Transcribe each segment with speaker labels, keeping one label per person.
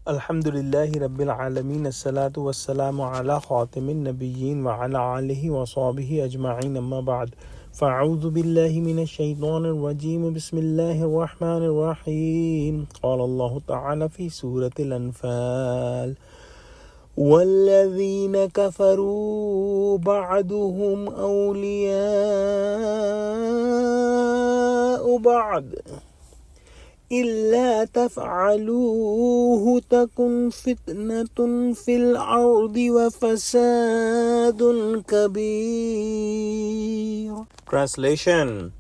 Speaker 1: Alhamdulillahi Rabbil Alameen. As-salatu was-salamu ala khatimin nabiyyin wa ala alihi wa sahbihi ajma'in amma ba'd. فأعوذ بالله من الشيطان الرجيم بسم الله الرحمن الرحيم قال الله تعالى في سورة الأنفال والذين كفروا بعضهم أولياء بعض إلا تفعلوه تكن فتنة في الأرض وفساد كبير. Translation: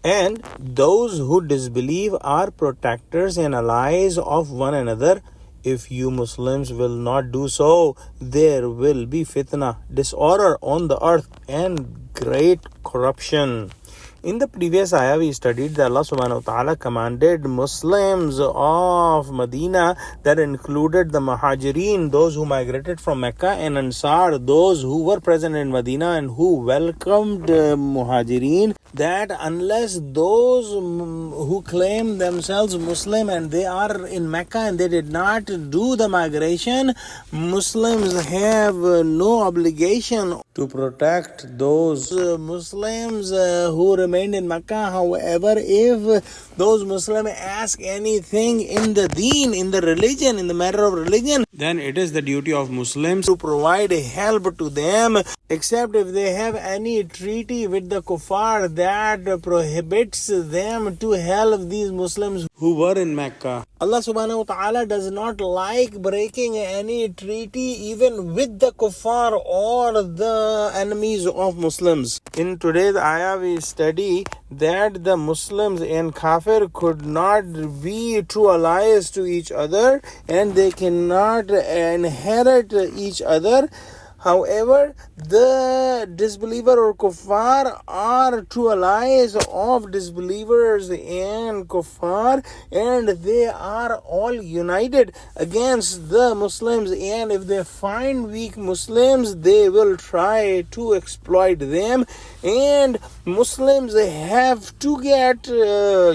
Speaker 1: And those who disbelieve are protectors and allies of one another. If you Muslims will not do so, there will be fitna, disorder on the earth and great corruption. In the previous ayah, we studied that Allah subhanahu wa ta'ala commanded Muslims of Medina, that included the Muhajirin, those who migrated from Mecca, and Ansar, those who were present in Medina and who welcomed Muhajirin, that unless those who claim themselves Muslim and they are in Mecca and they did not do the migration, Muslims have no obligation to protect those Muslims who remained in Mecca. However, if those Muslims ask anything in the deen, in the religion, in the matter of religion, then it is the duty of Muslims to provide help to them, except if they have any treaty with the kuffar that prohibits them to help these Muslims who were in Mecca. Allah subhanahu wa ta'ala does not like breaking any treaty even with the kuffar or the enemies of Muslims. In today's ayah we study that the Muslims and Kafir could not be true allies to each other and they cannot inherit each other. However, the disbeliever or kuffar are true allies of disbelievers and kuffar, and they are all united against the Muslims, and if they find weak Muslims, they will try to exploit them, and Muslims have to get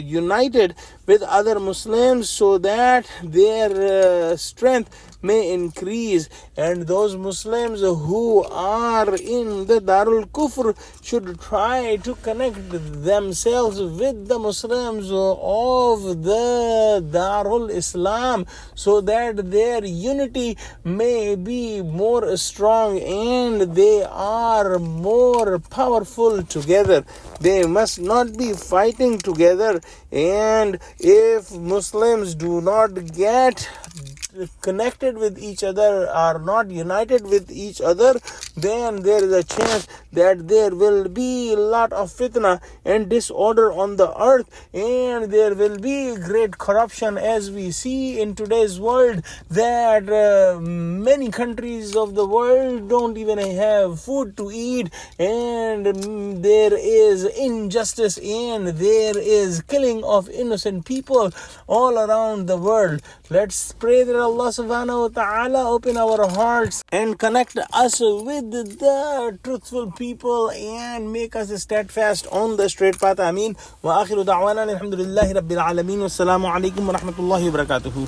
Speaker 1: united with other Muslims so that their strength may increase, and those Muslims who are in the Darul Kufr should try to connect themselves with the Muslims of the Darul Islam so that their unity may be more strong and they are more powerful together. They must not be fighting together, and if Muslims do not get connected with each other, are not united with each other, then there is a chance that there will be a lot of fitna and disorder on the earth, and there will be great corruption, as we see in today's world that many countries of the world don't even have food to eat, and there is injustice and there is killing of innocent people all around the world. Let's pray that Allah subhanahu wa ta'ala open our hearts and connect us with the truthful people and make us steadfast on the straight path. Ameen. Wa akhiru da'wana alhamdulillahi rabbil alameen. Wassalamu alaikum wa rahmatullahi wa barakatuhu.